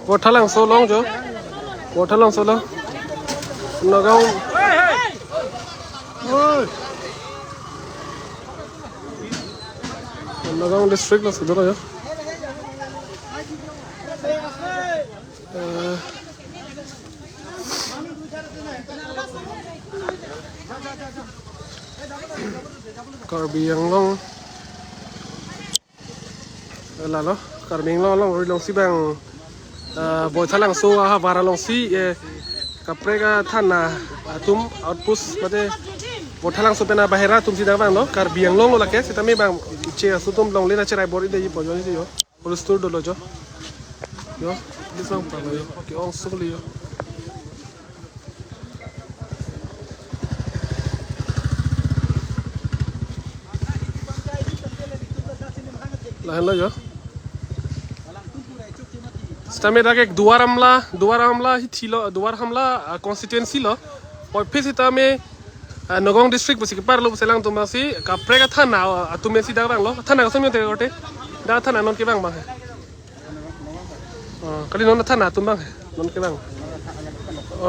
Một thằng lăng số long chứ, một thằng lăng số long, nó không, nó không district là sự đó rồi. Karbiang long là nó Karbiang long rồi long si bang bồi thằng lăng số ha vara long si kaprega thana tum outpost mate bồi thằng lăng số pena bahera tum si bang no Karbiang long lo la ke sita me bang che su tum long lena cherai bori de yi bojo ni yo por store do lo jo yo this one pa yo ke on so li yo là hello yo Stamina ke duar hamla hi thilo duar hamla constituency lo और फिर से तमे नगोंग district बसी के पार लो सेलांग तुम बसी का प्रेगा थाना तुम सी दा बांग लो थाना का समय ते गोटे दा थाना नन के बांग बांग कली नन थाना तुम बांग नन के बांग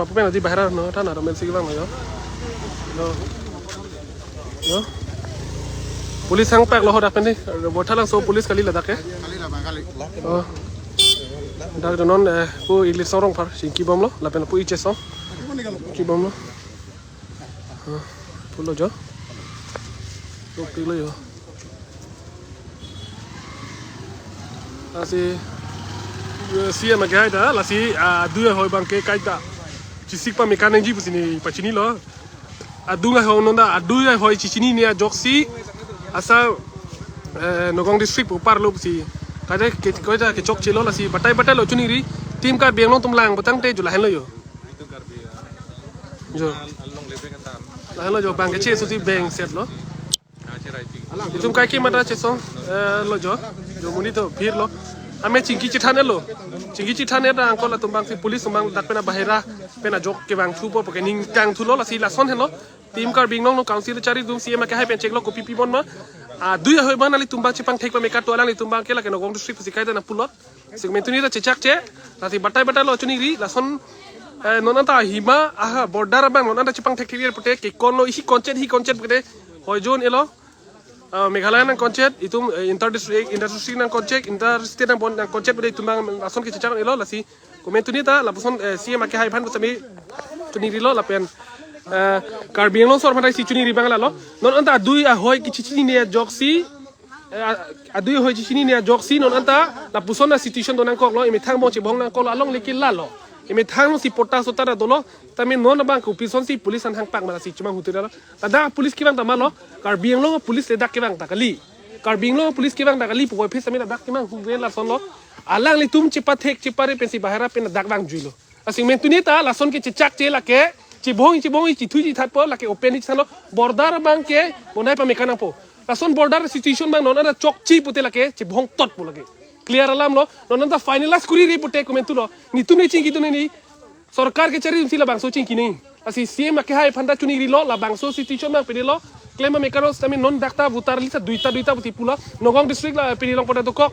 पुपे नदी बाहर न थाना रो मेल सी के बांग यो यो पुलिस हंग पैक लो हो दापन दी बोथालांग सो पुलिस कली लदा के दा none Pu English सरong par singki bom lo lapen pu iche song ki bom lo pulo jo topi lo yo asi sia ma gai da la si du hoi bang ke kai da chisik pa mekaning ji pusini pachini lo adu nga ho nonda adu hoi chichini ne joksi asa nogong district par lo si kada ke chok chelo la si batai lo chuni ri team ka biang long tum lang batang te jula hen lo yo jo là lo jo bang ke che su si bang set lo tum kai ki mata che song lo jo muni to phir lo ame chingki chithane lo chingki chithane da angko la tum bang si police bang dak pena bahera pena jok ke bang thu po ke ning kang thu lo la si la son hen lo team ka bing long no council chari dum si ma ke hai pen check lo ko pp bon ma dui hoi ban ali tumbang chipang thek pa me ka to alang li tumbang ke la ke no gong district si kai da na pulot segment ni da chechak che la si batai lo chuni ri la son nonanta hima aha border bang nonanta chipang thek thek pote ke kon lo hi concept pote hoi zone elo Meghalaya nang concept itum inter district nang concept inter state nang bon nang concept pote tumbang la son ke chechak elo la si comment ni ta la son si ma ke hai ban sami chuni ri lo la pen Karbiang long sor phatai si chuni ri bangla lo non anta dui hoi ki chichini ne joksi adui hoi chichini ne joksi non anta la puson na situation donang kok lo imi thang mo che bong nang kok along lekil la lo imi thang si pota sota da dolo tami non bang ku pison si police an hang pak mala si chuma hutura lo da police ki bang ta ma lo Karbiang long police le dak ki bang ta kali Karbiang long police ki bang ta kali poi phis ami da dak ki bang hu ven la son lo alang li tum chipa thek chipare pensi bahara pen dak bang juilo asing men tunita la son ke chichak che la ke cibong ci thui ci that po la ke open ci salo border bang ke bonai pa mekanang po rason border situation bang non ada chok chi pute la ke cibong tot po lagi clear alam lo non ta finalize kuri ri pute comment lo ni tumni chingi tu ni sarkar ke chari sila bang so chingi ni asi cm ke hai phanda chuni ri lo la bang so situation bang pe lo claim mekano tami non dakta butar li sa duita puti pula nogong district la pe long pota to kok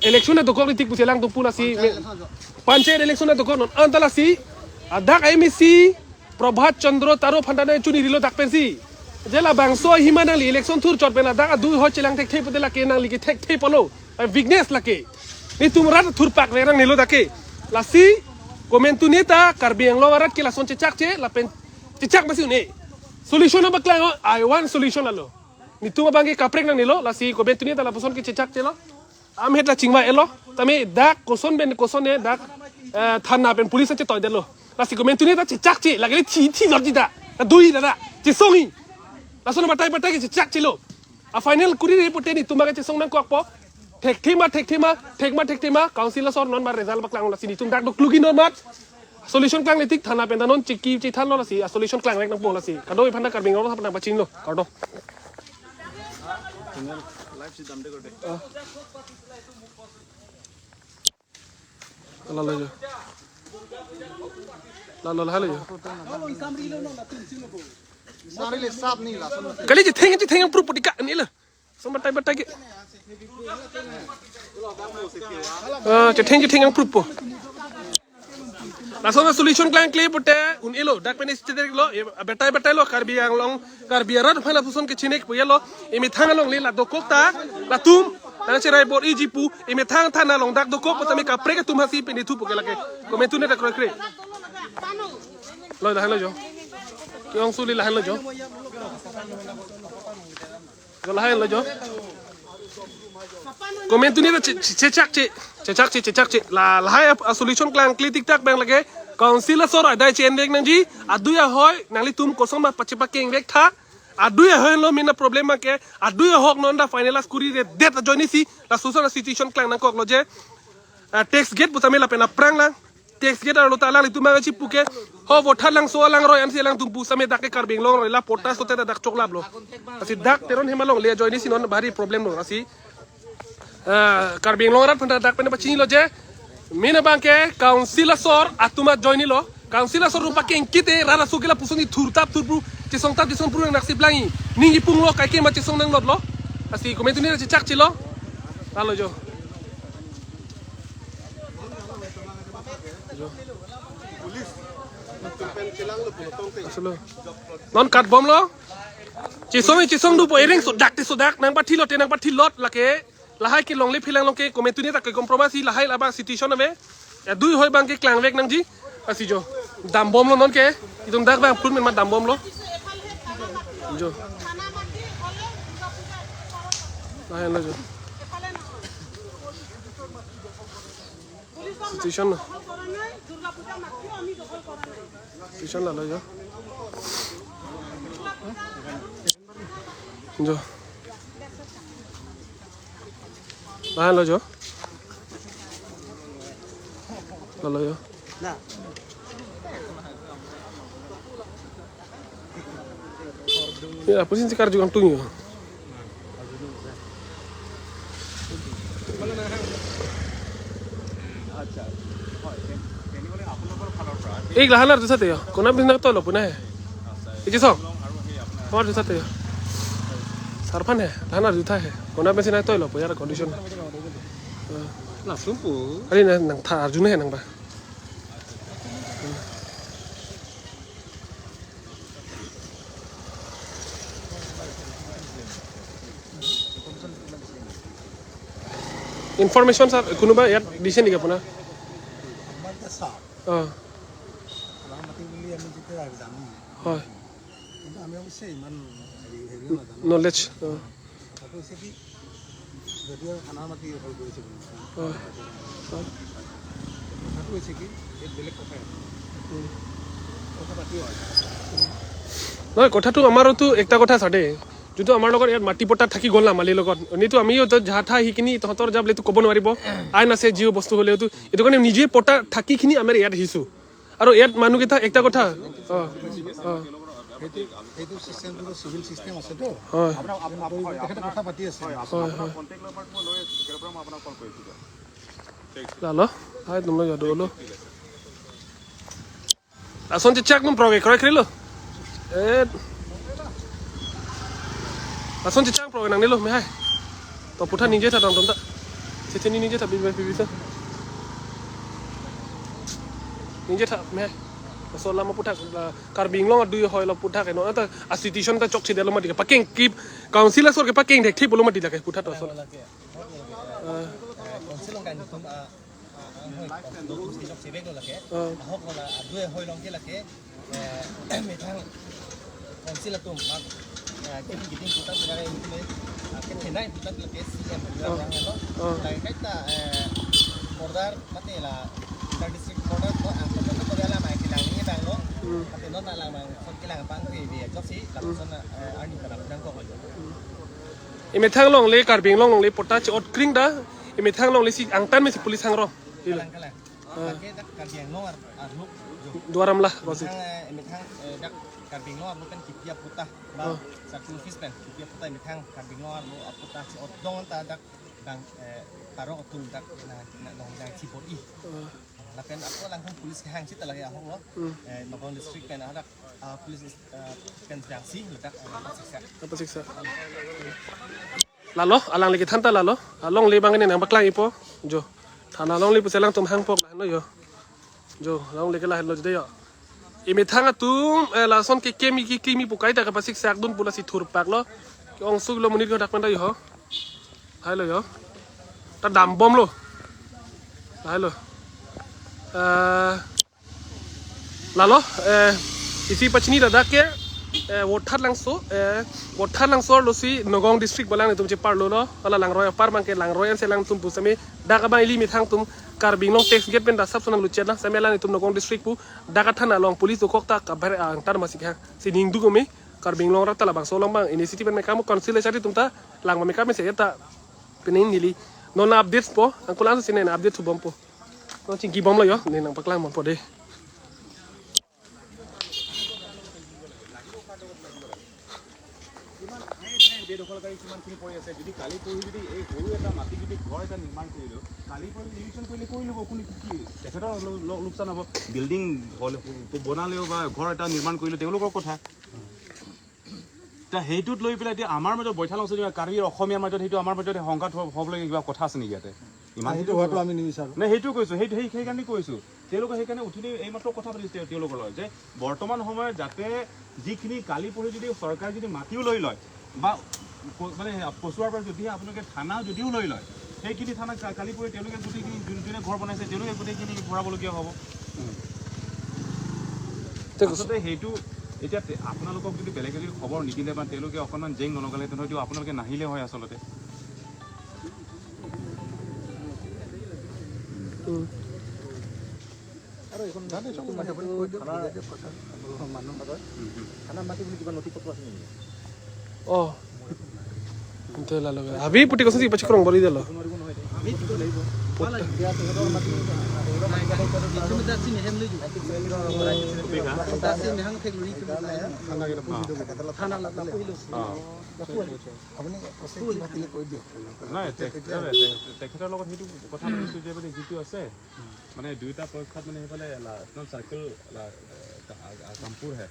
election to kok litik putelang to pula si panchayat election to kok non antala si adak MEC Prabhat Chandra Taro Phanda ne chuni rilo dak pensi jela bangso himanang li election thur chot bena dak du ho chelang thek thei putela ke nang li ke thek thei polo weakness lake ni tumra thur pak rang nilo dake la si comment tu neta Karbiang lo warat ke la son chechak che la pen chechak basi ne solution ba klang I want solution alo ni tu bangi kaprek nang nilo la si comment tu neta la poson ke chechak che lo am het la chingwa elo tami dak koson ne dak thana pen police che toy delo la si comment tu neta chechak che la ke thi lor jida dui da che songi la son batai ke chechak che lo a final kuri re pote ni tumba ke song nang kok po thek thema council sor non mar result baklang la sini tung dak dok lugi non mat solution klang letik thana pen non chiki chi than lo la si solution klang rek nang po la si kadoi phanda Karbiang lo phanda bachin lo kardo live si damde gode la la jo la la la la jo kali je theng pru putika ni la so batai ke je theng ang pru po la so solution klang kle pute un elo dak penis chede lo betai lo karbi ang long karbi rat phala puson ke chinek pu yelo imi thang long le la dokokta la tum na cherai bor ijipu imi thang thana long dak dokok potami ka preke tum hasi pe ni tu pu ke la ke komentu ne dak kre lo la halo jo Yung suli lahan lo jo. Lahan lo jo. Komen tu ni la cecak la lahai solution klang kli tiktak bang lage. Council la sor adai chen vek nang ji adu ya hoy nang li tum kosong ma pachipa keng vek tha adu ya hoy lo mina problema ke adu ya hok non da final skuri re det joini si la solution situation klang nang kok lo je tax gate butame la pena prang lang tax gate lo ta lang itu ma chi puke ho votar lang so lang roy ansi lang tumpu same dak kar bing long la potas to dak choklab lo asi dak teron hemalong le joini si non bari problem lo asi kar bing long rat phanda dak pena pachini lo je mina bangke council sor atuma joini lo council sor rupa ke kite rara sukila pusuni thurtap thurpu chisong tap chisong purang naksi plangi ningi punglo kai ke ma chisong nang lot lo asi komentu ni chak chilo alo jo non kat bom lo chisong du po ering sodak nang pathi lot lake lahai ki longle philang long ke komentu ni tak compromise lahai laba situation ave dui hoi bang ke klang vek nang ji asi jo dam bom lo non ke idum dak bang pun men ma dam bom lo jo lahai lo jo situation la lo jo jo lahai lo jo lo yo nah ya pusin sikar juga tung yo एक लहानर दिसत आहे कोणा business तो पुन्हा आहे इथे सो और दिसत आहे सरपन आहे लहानर जुथा आहे कोणा बिझनेस नाही तो लो यार कंडिशन ला सुपू अरे नंग था अर्जुन है नंग बा ইনফরমেশন স্যার কোনোবা ইয়াত দিছে নেকি আপোনাৰ হয় নলেজ নহয় কথাটো আমাৰোতো একটা কথা আছে দেই যদি আমাৰ লগত ইয়াত মাটি পট্টা থাকি গ'ল না মালিৰ লগত এনেতো আমিও যাঠা সেইখিনি তহঁতৰ যাবলৈ ক'ব নোৱাৰিব আইন আছে যিও বস্তু হ'লেওতো এইটো কাৰণে নিজে পট্টা থাকিখিনি আমাৰ ইয়াত আহিছোঁ আৰু ইয়াত মানুহকেইটা একটা কথা সেইটো সিস্টেমটো সিভিল সিস্টেম আছে তো আপোনাৰ তেখেতে কথা পাতি আছে আপোনাৰ কন্টাক্ট নম্বৰটো লৈ কেৰ পৰা মই আপোনাক কল কৰিছিলো লালো হাই তুমি যাদলো আসন চেক নম প্ৰগে কৰে কৰিলো আসন চেক প্ৰগে নাংনিলো মে হাই তো পুঠা নিজে থা দম তা সেতেনি নিজে থা বিবিসা নিজে থা মে soal lama putak karbing long adu hoy lo putak no ta institution ta chok chide lo mati paking ki council sor ke paking dek thi bolo mati lake putak to sol council long kan tum chok chibek lo lake hok lo la adu hoy long ke lake me thang council tum mak ke giting putak bera me ke thenai putak lake cm lo lai kai ta border mate la district border ko tapi non là mà con cái làng bang thì về chót xí làm cho là anh đi cả đang có rồi em thang long lấy cả biển long lấy potta chốt kring đó em thang long lấy si ang tan mấy si police hang ro cái cả biển long lúc dua ram lah masih em thang dak cả biển long lúc kan kipia puta ba sacrifice kipia puta em thang cả biển long lúc puta chốt dong ta dak đang parok tung dak na long đang chi poti lakan aku langsung polis hang sit lagi aku lo Nogong district kan ada polis kan fraksi letak apa siksa lalo alang lagi thanta lalo along le bangene nang baklang ipo jo thana long le puselang tum hang pok no yo jo long le kala hello jde yo imi thanga tum la son ke kemi ki kimi pukai ta ka pasik sak dun pula si thur pak lo ong sug lo munit ko dak panda yo hai lo yo ta dam bom lo hai lo lalo isi pachni da ke wothar langso lo si Nogong district balang tum che parlo lo ala langroy par mang ke langroy an selang tum pusame daga ba ili mi thang tum karbing long tax gate ben da sab sonang luchet na samelang tum Nogong district pu daga thana long police ko kokta ka bar ang tar masik ha si ning du ko me karbing long rat tala bang so long bang initiative ben me kamu council sari tum ta lang me kam se ta pening nili non updates po ang kulang sa sinen update tu bom po no chingki bom lo yo ni nang paklang mon po de বেদখলকাৰী কিমানখিনি পৰি আছে যদি কালি পৰি যদি এই সৰু এটা মাটি যদি ঘৰ এটা নিৰ্মাণ কৰিলোঁ কালি পৰি নিৰীক্ষণ কৰিলে কৰি ল'ব কোনে কি তেখেতৰ লোকচান হ'ব বিল্ডিং বনালেও বা ঘৰ এটা নিৰ্মাণ কৰিলে তেওঁলোকৰ কথা এতিয়া সেইটোত লৈ পেলাই এতিয়া আমাৰ মাজত বৈঠাল আছে কাৰ্বি অসমীয়াৰ মাজত সেইটো আমাৰ মাজত সংঘাত হ'বলগীয়া কিবা কথা আছে নেকি ইয়াতে ইমান সেইটো হোৱাটো আমি নিবিচাৰোঁ নাই সেইটো কৈছোঁ সেইকাৰণে কৈছোঁ তেওঁলোকে সেইকাৰণে উঠিলে এইমাত্ৰ কথা পাতিছে তেওঁলোকৰ লগত যে বৰ্তমান সময়ত যাতে যিখিনি কালি পৰি যদি চৰকাৰে যদি মাটিও লৈ লয় বা মানে পচুৱাৰ পৰা যদি আপোনালোকে থানা যদিও লৈ লয় সেইখিনি থানা কালি পৰি তেওঁলোকে গোটেইখিনি যোনে ঘৰ বনাইছে তেওঁলোকে গোটেইখিনি ভৰাবলগীয়া হ'ব আচলতে সেইটো এতিয়া আপোনালোকক যদি বেলেগে যদি খবৰ নিদিলে বা তেওঁলোকে অকণমান জেং নলগালে হয়তো আপোনালোকে নাহিলে হয় আচলতে আৰু এখন থানা মাটি বুলি কিবা নথি পত্ৰ আছে নেকি oh ente la loga abi puti kosi si pachi krong bori delo আমি দিব লাগিব পালা দিয়া তেখেতৰ মাটি তুমি দাসি নেহেম লৈ যোৱা দাসি নেহাং ফেগলি থানা লাগা পহিলো আপুনি কষ্ট মাতিলে কৈ দিও নাই তেখেতৰ লগত সেইটো কথা পাতিছোঁ যে মানে যিটো আছে মানে দুইটা পক্ষত মানে সেইফালে চাৰ্কেল কামপুৰ হে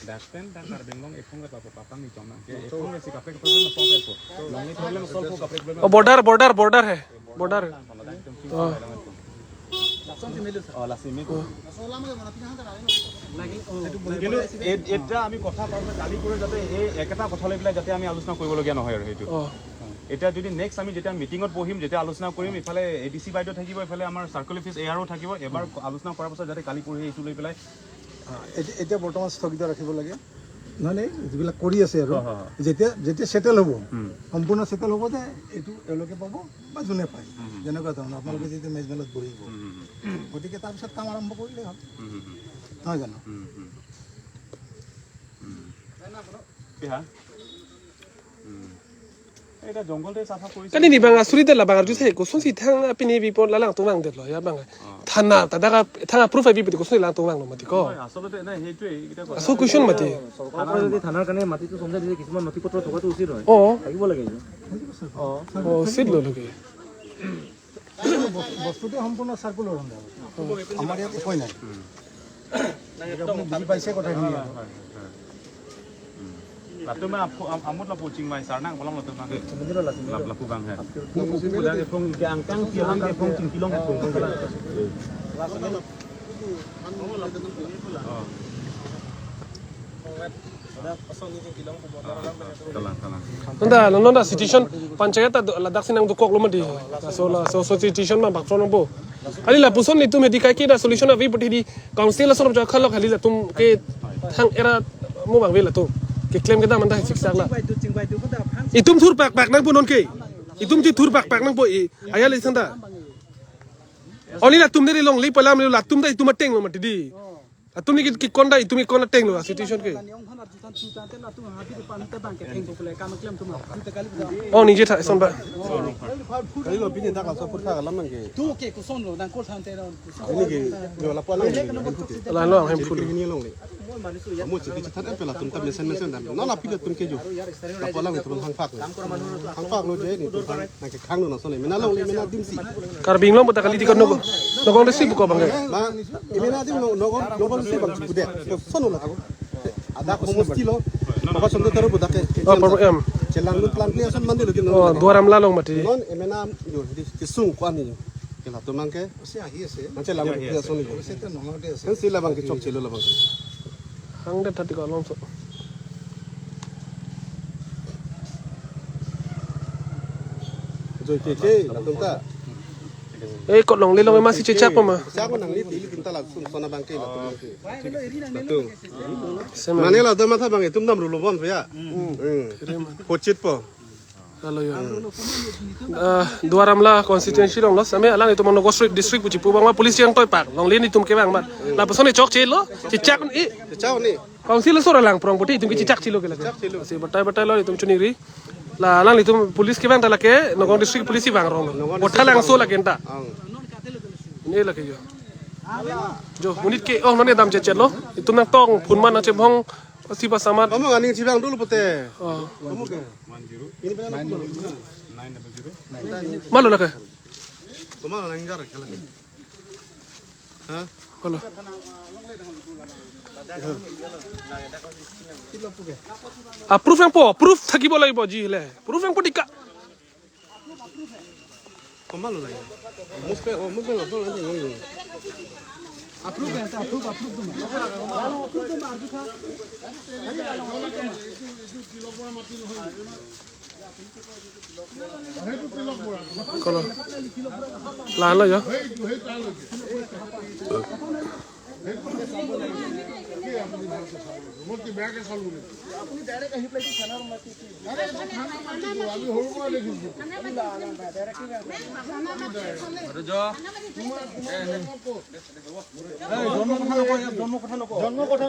ডাস্টেন दा कार्बिंगलों एफोंगे पापा नहीं चाहना कि एफोंगे सी कपड़े के प्रॉब्लम सॉल्व है लॉन्ग प्रॉब्लम सॉल्व हो कपड़े oh border है border la simit কিন্তু এটা আমি কথা পাতিলে কালি কৰি যাতে এই একটা কথা লৈ পেলাই যাতে আমি আলোচনা কৰিবলগীয়া নহয় আৰু সেইটো এটা যদি নেক্সট আমি যেতিয়া মিটিঙত বহিম যেতিয়া আলোচনা কৰিম ইফালে এডিসি বাইদেউ থাকিব ইফালে আমাৰ সাৰ্কেল অফিস এআৰও থাকিব এবাৰ আলোচনা কৰাৰ পাছত যাতে কালি পৰহি এইটো লৈ পেলাই এতিয়া বৰ্তমান স্থগিত ৰাখিব লাগে নহয় নে যিবিলাক কৰি আছে আৰু যেতিয়া সেটেল হ'ব সম্পূৰ্ণ সেটেল হ'ব যে এইটো এওঁলোকে পাব বা যোনে পায় যেনেকুৱা ধৰণৰ আপোনালোকে যেতিয়া মেজমেলত বহিব গতিকে তাৰপিছত কাম আৰম্ভ কৰিলেই হ'ল নহয় জানো এটা জংগলতে চাফা কৰিছে kani ni bang asuri de la bang arju se ko son si thang apini bi por la lang tu bang de lo ya bang thana ta daga thanga proof bi ko son la tu bang no mati ko আসলে না হেইটোই এটা so question mati চৰকাৰে যদি থানাৰ কাৰণে মাটিটো সমজাই দিলে কিছুমান নথি পত্ৰ থকাটো উচিত হয় oh থাকিব লাগে oh sit lo loge বস্তুটো সম্পূৰ্ণ চাৰ্কুলাৰ হ'ব আমাৰ ইয়াত একোই নাই আপুনি বুজি পাইছে কথাখিনি Lato ma amot la poching mai sarnang bolang lato ma la pu bang hai pu da ke phong ke angkang kilang ke phong ting kilong ke phong nanda nanda situation panchayat la dak sinang du kok lo madi so situation ma bak fron bo ali la puson ni tu medikai ki da solution avi poti di council la sono ja khalo khali la tum ke thang era mo bang ve la tu ke claim ke da man da siksak la itum thur pak nang punon ke itum ti thur pak nang po aya le sanda oli la tum ne long li palam la tum da itum teng ma ti di atum ni ki konda itum ki konda teng lo situation ke oh ni je tha son ba kali lo pini da ka so putha galam nge tu ke ko son lo dan ko than te ini ge yo la pala la lo am phul ni long le mo chi chi than pela tum ta mesen dam no la pile tum ke jo la pala nge tum hang pak lo je ni tum na ke khang no so le mena long le mena dim si karbing lo ta kali ti kon no nogong district buka bang Ma, imena di nogon se bang bude. Sono la ako. Ada ko musti lo. Baka sondo taro budake. oh program Celang lu plan plan son mandi lo gino. oh duaram lalong mati Non imena yo di sung ko ani yo. Kela to mangke. আছে আহি আছে Manche la mo dia soni. সেটা নঙতে আছে Kan sila bang ke chok chelo la bang. hang de thati ko long so Joy ke la tumta. eh kot long le long masih cecak pa ma Siapa nang ni tili kinta la sun sona bang ke la to mangke. Tu. sema Mane la do matha bang tum nam ru lo bon ya. Kochit po. kalau ya duaram la constituency long lo same alang itu mono district buci pu bang ma police yang toy pak long le ni tum ke bang mat la pasone chok che lo cecak ni Chao ni. council sora lang prong buti tum ke cecak chilo ke la si batai lo tum chuniri la lang itu police ke bang ta la ke nogong district police bang rong botha lang so la kenta ini la ke yo jo munit ke oh none dam cecet lo itu nang tong phun man na chemhong si pasamat Kamu ngani cibang dulu pete. oh Kamu ke? Ini benar. malu la ke Kamu nang ngar kala. Hah? kalau approve yang po proof থাকিব লাগিব G হলে proof yang po dika Kamu lo lagi. Muspe, oh muspe lo so nanti. approve আছে approve kalau lahan lo ya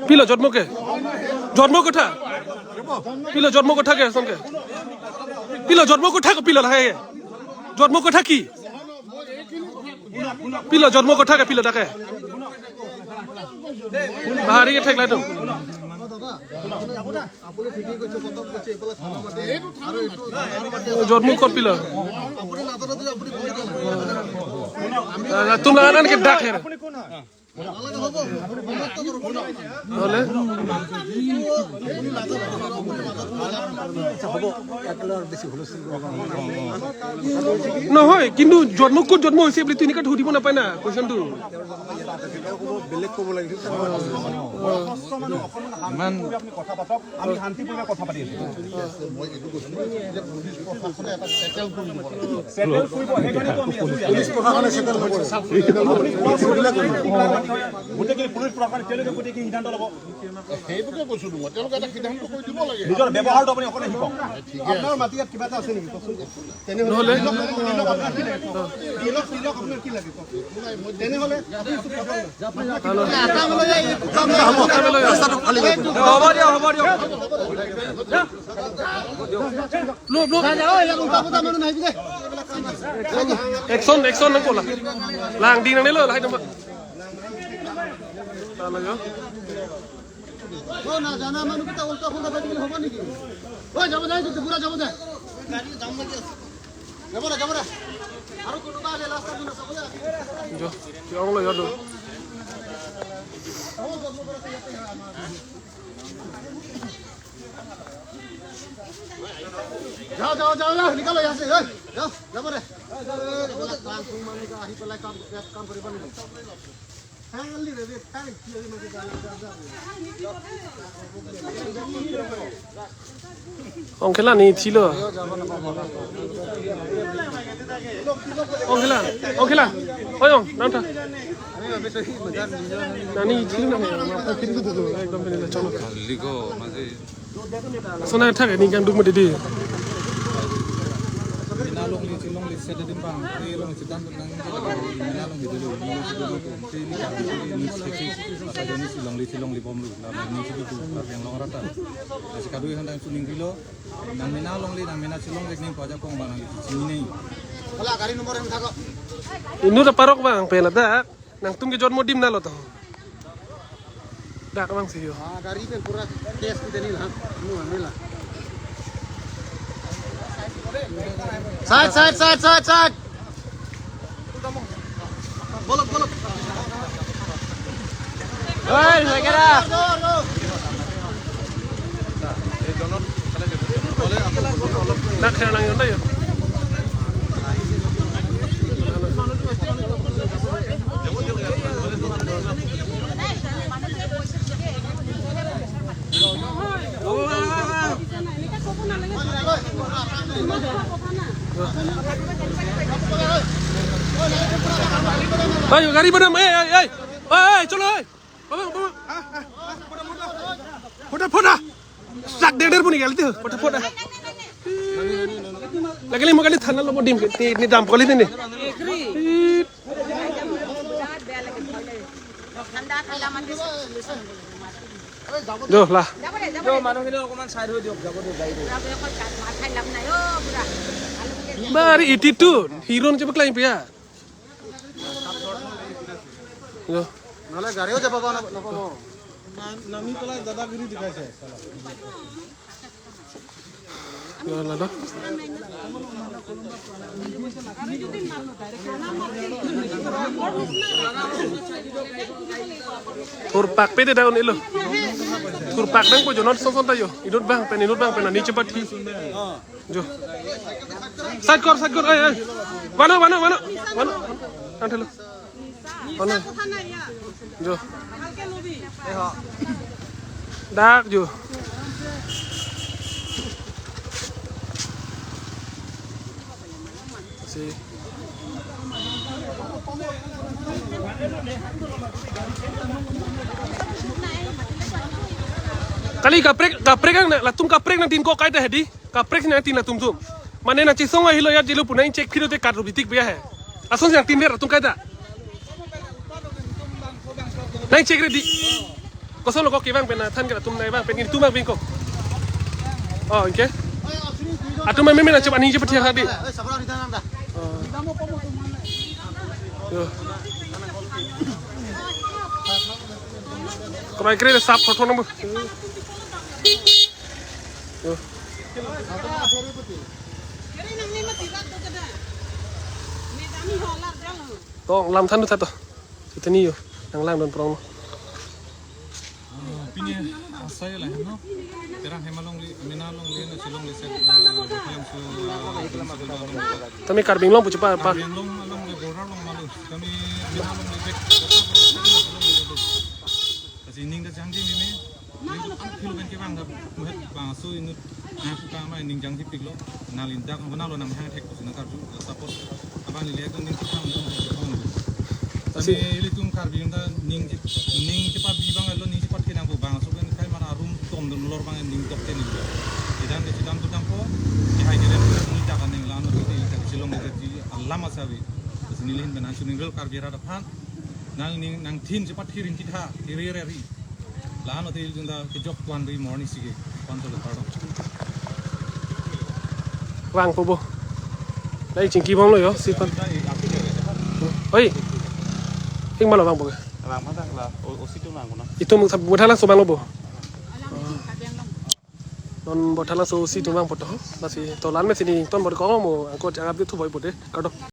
pilo jodmo ke jodmo kotha pilo jodmo kotha ke sonke pilo jodmo kotha ko pilo lahe jodmo kotha ki pilo jodmo kotha ke pilo take bahari ke thek lai to jodmo kot pilo তুমি আনান কে ডাক হের হলে নহয় কিন্তু জন্ম ক'ত জন্ম হৈছে বুলি তুমি কাট সুধিব নাপায় না কোৱেশ্চনটো বেলেগ কব লাগিছিল। ইমান আপুনি কথা পাতক, আমি শান্তিপূৰ্ণ কথা পাতি আছো। সেটেল কৰিব সেইকাৰণেতো আমি আছো ইয়াত। পুলিশ প্ৰশাসনে সেটেল নকৰে গোটেইখিনি পুলিচ প্ৰশাসনে তেওঁলোকে গোটেইখিনি সিদ্ধান্ত ল'ব। সেইটোকে কৈছো মই, তেওঁলোকে এটা সিদ্ধান্ত কৰি দিব লাগে। নিজৰ ব্যৱহাৰটো আপুনি অকলে শিকক। আপোনাৰ মাটি ইয়াত কিবা এটা আছে নেকি কওকচোন? নহ'লে আপোনাৰ কি লাগে কওক? তেনেহ'লে একশন একশন নং কোলা লাং দিং nang le lo lai dong তাহলে যা ও না জানা মানুহ কিটা উল্টা ফুল্টা পাতি হ'ব নেকি? ঐ যাব যায় তো পুৰা যাব যায়। যাব দে আৰু কোনোবা আছে লাষ্ট টাইম চাব যা। jo jong lo yo do যাও নিকালো ইয়াছে ঐ যাও যাব দে। কাম ফুং মানুহ আহি পেলাই কাম কৰিব নেকি? ফ্যামিলি রে ফ্যামিলি কি হই মানে অংখেলা নি ছিল অংখেলা ওই অং নামটা নানি ছিল না মাথা ফিরে দিতে একদম ফিরে চলো লিগো মাঝে সোনা থাকে নি গান দুক মতে দি Nalong li silong li sada din bang ilong sidan nang nalong di dulu ni ni seki ada ni silong li bom lu la ni situ tu yang long rata sekadu yang dan suning kilo nang menalong li nang mena silong lek ning paja kong bang sini nei Wala gaari nomor yang thako. inu ta parok bang pela dak nang tum ke jodmo dim na lo to dak bang sih yo Gaari pen pura tes kita ni lah. Nu amela. Side. Bolok, bolok. Hei, saya kira. Nak kaya lang yun tayo. Ayo, gari padam. Chalo. Bang. Foda. Sak der pun igal itu. Foda. Lagi lima kali thana lo dim ni dam kali ni. Duh lah. Mari itu hero ni cepat lain pia. Yo. Nala gario japa ba na pa. নামি পেলাই দাদাগিৰি দেখাইছে Yo lah dah. Kurpak pede daun ilo. Kurpak dang ko jonot son tayo. Idut bang pen ni cepat hi. Jo. Sadkor ay. Mana. Antelo. Mana. Jo. Dak jo. Si. Kali kaprek ang latung kaprek nang tin ko kay hedi kaprek nang tin latung tum mane na chisong hilo ya jilu punai check phiro te kar bitik biya hai ason yang tin der latung kay da nai check ready koso lo ko ke bang pena than ka tum nai bang pen ni tu bang pin ko oh okay atu me na chep ani je pathia hadi Sabra ni tanam da. Kau kira sap foto nama. Tong lam than tu satu. Kita ni yo, yang lang don prong. Pinya saya lah, no. Terang hemalong li, minalong li na silong li set. Kami karbing long punya apa? Yang long along li borang long malu. Kami minalong li set. Kasi ning da jangji mimi. Kilo kan ke bang da muhet bang su inut. Aku kama ning jangji piglo. Nalin dak manalo nam hang tek kusina karju support. Abang li lihat ning kita Tapi ili tum karbing da ning cepat bibang alo ning cepat kinang bu bang su kan kai mara room tom dun lor bang ning tok ten ni. Idan de sidam tu tampo di hai de ni da kan ning lano ri ka silong de ji Allah masawi. Terus nilin ben asu ning rel karbira da phan. Nang thin cepat hirin kita iri lano te junda ke jok tuan ri morning sige tuan to pardo. Wang pobo. Đây chính kỳ bóng rồi yo, sipan. Oi. Hing malo bang boga. Lang matang la o situ lang ko na. Itu buat halang so bang lobo. Non buat halang so situ bang poto. Masih tolan me sini ton buat kau mau angkut jangan tu boy bote. Kado.